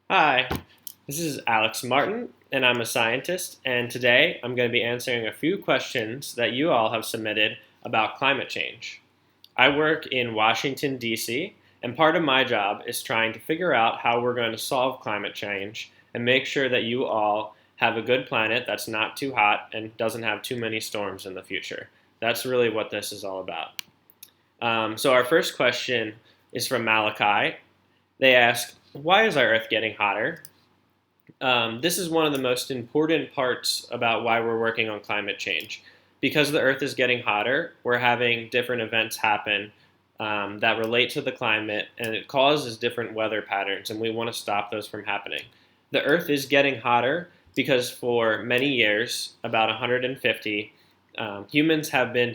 Hi, this is Alex Martin, and I'm a scientist, and today I'm going to be answering a few questions that you all have submitted about climate change. I work in Washington, D.C., and part of my job is trying to figure out how we're going to solve climate change and make sure that you all have a good planet that's not too hot and doesn't have too many storms in the future. That's really what this is all about. So, our first question is from Malachi. They ask, why is our Earth getting hotter? This is one of the most important parts about why we're working on climate change. Because the Earth is getting hotter, we're having different events happen that relate to the climate, and it causes different weather patterns, and we want to stop those from happening. The Earth is getting hotter because for many years, about 150, humans have been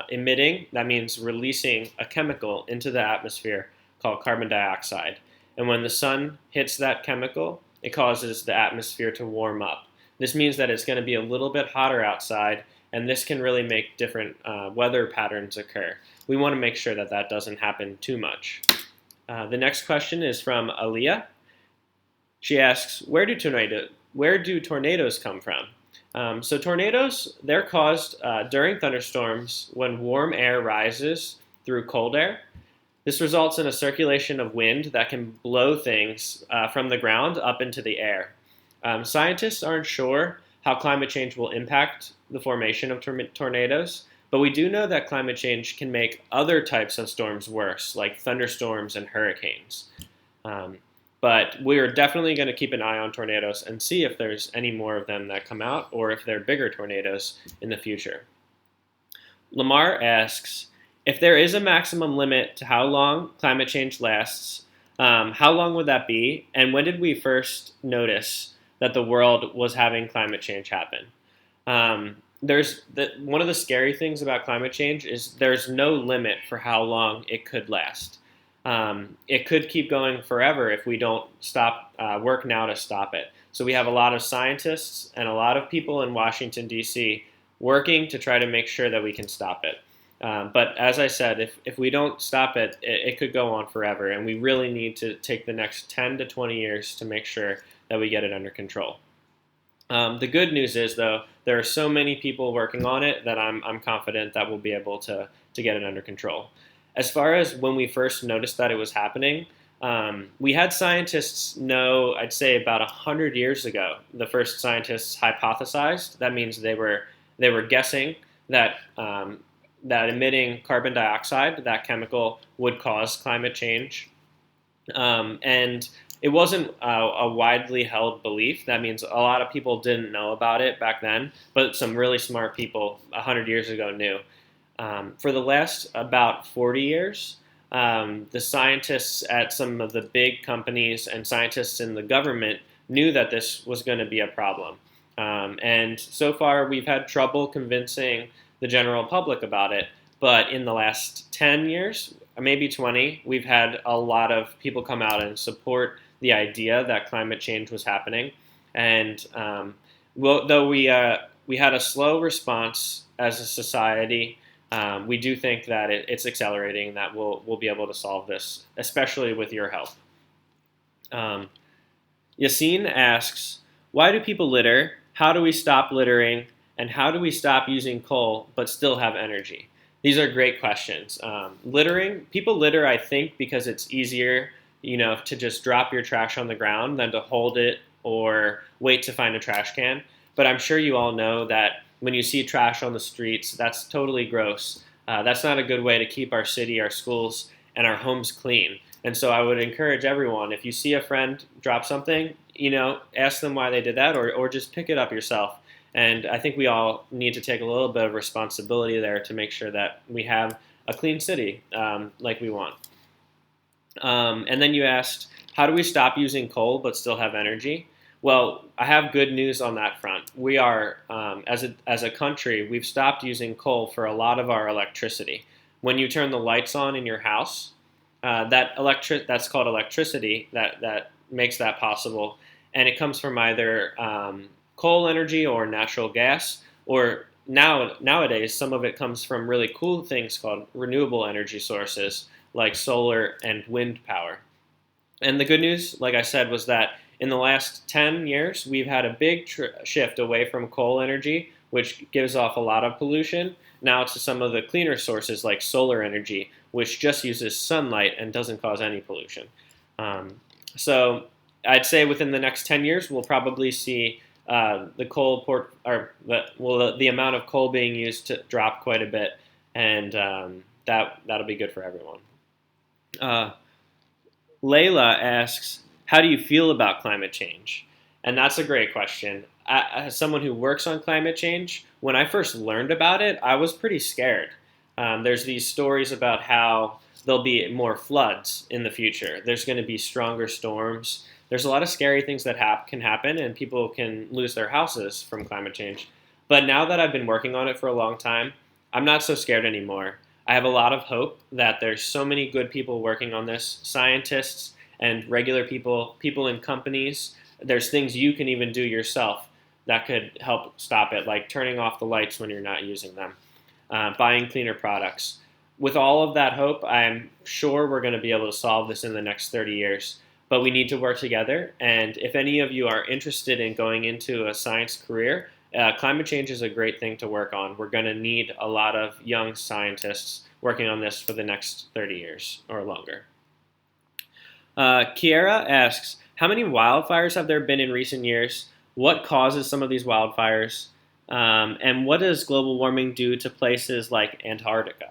emitting, that means releasing a chemical into the atmosphere called carbon dioxide. And when the sun hits that chemical, it causes the atmosphere to warm up. This means that it's going to be a little bit hotter outside, and this can really make different weather patterns occur. We want to make sure that that doesn't happen too much. The next question is from Aaliyah. She asks, where do tornadoes come from? So tornadoes, they're caused during thunderstorms when warm air rises through cold air. This results in a circulation of wind that can blow things from the ground up into the air. Scientists aren't sure how climate change will impact the formation of tornadoes, but we do know that climate change can make other types of storms worse, like thunderstorms and hurricanes. Um, but we are definitely going to keep an eye on tornadoes and see if there's any more of them that come out or if they're bigger tornadoes in the future. Lamar asks, if there is a maximum limit to how long climate change lasts, how long would that be? And when did we first notice that the world was having climate change happen? One of the scary things about climate change is there's no limit for how long it could last. It could keep going forever if we don't stop work now to stop it. So we have a lot of scientists and a lot of people in Washington, D.C. working to try to make sure that we can stop it. But as I said, if we don't stop it, it could go on forever, and we really need to take the next 10 to 20 years to make sure that we get it under control. The good news is, though, there are so many people working on it that I'm confident that we'll be able to get it under control. As far as when we first noticed that it was happening, we had scientists know, I'd say about 100 years ago, the first scientists hypothesized. That means they were guessing that that emitting carbon dioxide, that chemical, would cause climate change. And it wasn't a widely held belief. That means a lot of people didn't know about it back then, but some really smart people 100 years ago knew. For the last about 40 years, the scientists at some of the big companies and scientists in the government knew that this was going to be a problem. And so far, we've had trouble convincing the general public about it. But in the last 10 years, maybe 20, we've had a lot of people come out and support the idea that climate change was happening. And though we had a slow response as a society, we do think that it's accelerating, that we'll be able to solve this, especially with your help. Yassine asks, why do people litter? How do we stop littering? And how do we stop using coal but still have energy? These are great questions. People litter, I think, because it's easier, to just drop your trash on the ground than to hold it or wait to find a trash can. But I'm sure you all know that when you see trash on the streets, that's totally gross. That's not a good way to keep our city, our schools, and our homes clean. And so I would encourage everyone, if you see a friend drop something, ask them why they did that, or just pick it up yourself. And I think we all need to take a little bit of responsibility there to make sure that we have a clean city like we want. And then you asked, how do we stop using coal but still have energy? Well, I have good news on that front. We are, as a country, we've stopped using coal for a lot of our electricity. When you turn the lights on in your house, that's called electricity that makes that possible, and it comes from either coal energy or natural gas, or nowadays some of it comes from really cool things called renewable energy sources like solar and wind power. And the good news, like I said, was that In the last 10 years, we've had a big shift away from coal energy, which gives off a lot of pollution, now to some of the cleaner sources like solar energy, which just uses sunlight and doesn't cause any pollution. So I'd say within the next 10 years, we'll probably see the amount of coal being used to drop quite a bit, and that'll be good for everyone. Layla asks, how do you feel about climate change? And that's a great question. As someone who works on climate change, when I first learned about it, I was pretty scared. There's these stories about how there'll be more floods in the future. There's going to be stronger storms. There's a lot of scary things that can happen, and people can lose their houses from climate change. But now that I've been working on it for a long time, I'm not so scared anymore. I have a lot of hope that there's so many good people working on this, scientists and regular people, people in companies. There's things you can even do yourself that could help stop it, like turning off the lights when you're not using them, buying cleaner products. With all of that hope, I'm sure we're going to be able to solve this in the next 30 years. But we need to work together. And if any of you are interested in going into a science career, climate change is a great thing to work on. We're going to need a lot of young scientists working on this for the next 30 years or longer. Kiera asks, how many wildfires have there been in recent years? What causes some of these wildfires? And what does global warming do to places like Antarctica?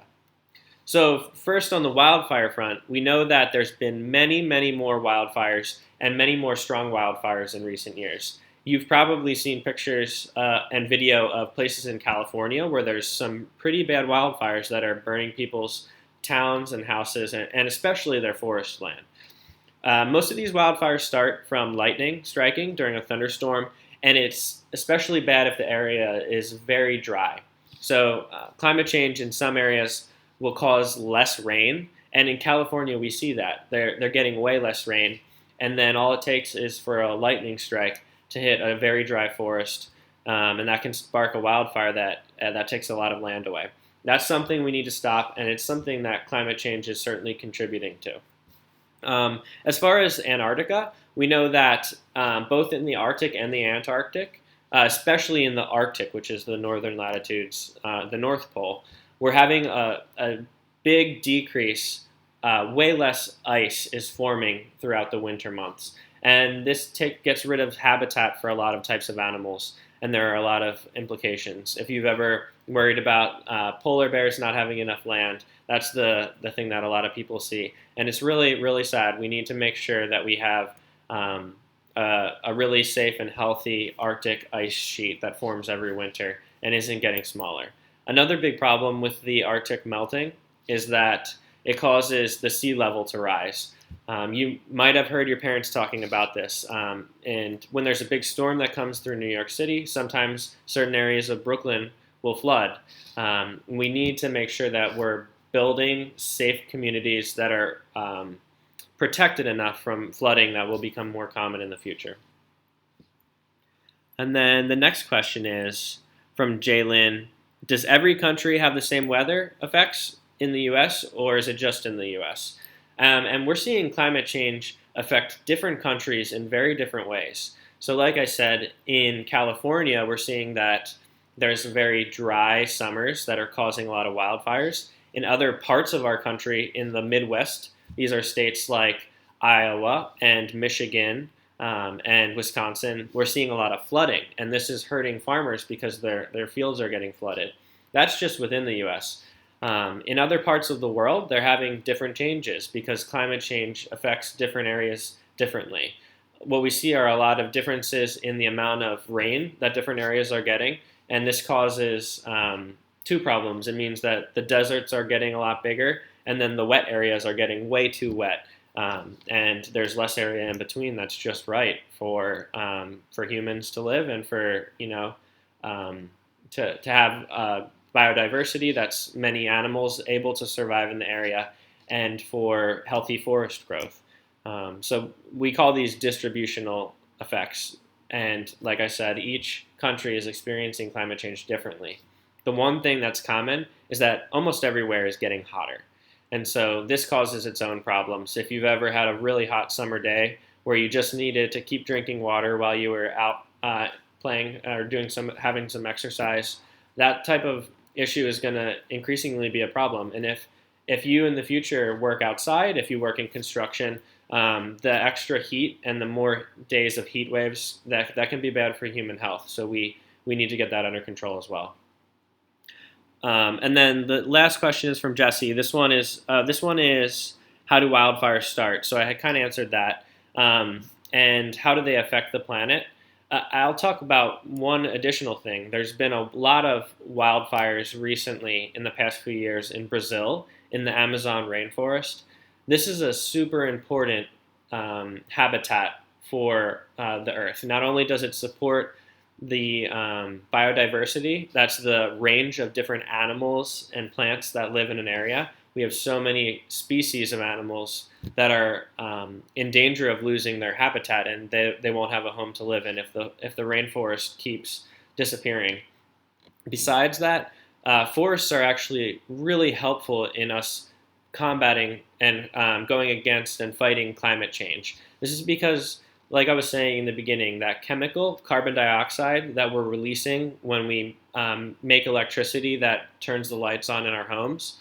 So first, on the wildfire front, we know that there's been many, many more wildfires and many more strong wildfires in recent years. You've probably seen pictures and video of places in California where there's some pretty bad wildfires that are burning people's towns and houses, and especially their forest land. Most of these wildfires start from lightning striking during a thunderstorm, and it's especially bad if the area is very dry. So climate change in some areas will cause less rain, and in California we see that. They're getting way less rain, and then all it takes is for a lightning strike to hit a very dry forest, and that can spark a wildfire that takes a lot of land away. That's something we need to stop, and it's something that climate change is certainly contributing to. As far as Antarctica, we know that both in the Arctic and the Antarctic, especially in the Arctic, which is the northern latitudes, the North Pole, we're having a big decrease. Way less ice is forming throughout the winter months. And this gets rid of habitat for a lot of types of animals, and there are a lot of implications. If you've ever worried about polar bears not having enough land, that's the thing that a lot of people see. And it's really, really sad. We need to make sure that we have a really safe and healthy Arctic ice sheet that forms every winter and isn't getting smaller. Another big problem with the Arctic melting is that it causes the sea level to rise. You might have heard your parents talking about this. And when there's a big storm that comes through New York City, sometimes certain areas of Brooklyn will flood. We need to make sure that we're building safe communities that are protected enough from flooding that will become more common in the future. And then the next question is from Jaylin. Does every country have the same weather effects in the U.S., or is it just in the U.S.? And we're seeing climate change affect different countries in very different ways. So like I said, in California, we're seeing that there's very dry summers that are causing a lot of wildfires. In other parts of our country, in the Midwest, these are states like Iowa and Michigan and Wisconsin, we're seeing a lot of flooding. And this is hurting farmers because their fields are getting flooded. That's just within the U.S. In other parts of the world, they're having different changes because climate change affects different areas differently. What we see are a lot of differences in the amount of rain that different areas are getting, and this causes two problems. It means that the deserts are getting a lot bigger, and then the wet areas are getting way too wet, and there's less area in between that's just right for humans to live and for to have biodiversity, that's many animals able to survive in the area, and for healthy forest growth. So we call these distributional effects. And like I said, each country is experiencing climate change differently. The one thing that's common is that almost everywhere is getting hotter. And so this causes its own problems. If you've ever had a really hot summer day where you just needed to keep drinking water while you were out playing or having some exercise, that type of issue is going to increasingly be a problem. And if you in the future work outside, if you work in construction, the extra heat and the more days of heat waves, that can be bad for human health. So we need to get that under control as well. And then the last question is from Jesse. This one is how do wildfires start? So I had kind of answered that. And how do they affect the planet? I'll talk about one additional thing. There's been a lot of wildfires recently in the past few years in Brazil, in the Amazon rainforest. This is a super important habitat for the Earth. Not only does it support the biodiversity, that's the range of different animals and plants that live in an area. We have so many species of animals that are in danger of losing their habitat, and they won't have a home to live in if the rainforest keeps disappearing. Besides that, forests are actually really helpful in us combating and going against and fighting climate change. This is because, like I was saying in the beginning, that chemical, carbon dioxide, that we're releasing when we make electricity that turns the lights on in our homes,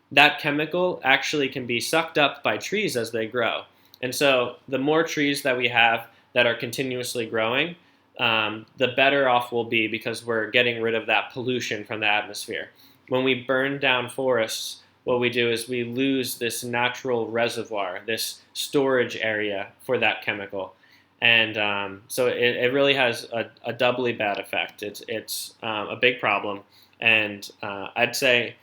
that chemical actually can be sucked up by trees as they grow. And so the more trees that we have that are continuously growing, the better off we'll be because we're getting rid of that pollution from the atmosphere. When we burn down forests, what we do is we lose this natural reservoir, this storage area for that chemical. And so it really has a doubly bad effect. It's a big problem. And I'd say,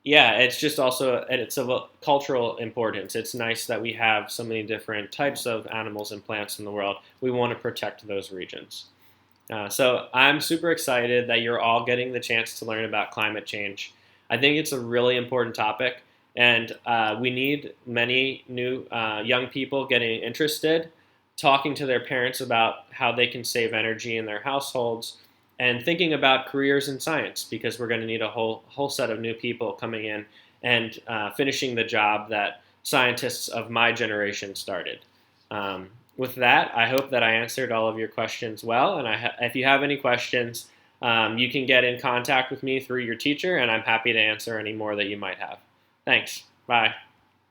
it's just also, and it's of a cultural importance. It's nice that we have so many different types of animals and plants in the world. We want to protect those regions. So I'm super excited that you're all getting the chance to learn about climate change. I think it's a really important topic, and we need many new young people getting interested, talking to their parents about how they can save energy in their households, and thinking about careers in science, because we're going to need a whole set of new people coming in and finishing the job that scientists of my generation started. With that, I hope that I answered all of your questions well, and if you have any questions, you can get in contact with me through your teacher, and I'm happy to answer any more that you might have. Thanks. Bye.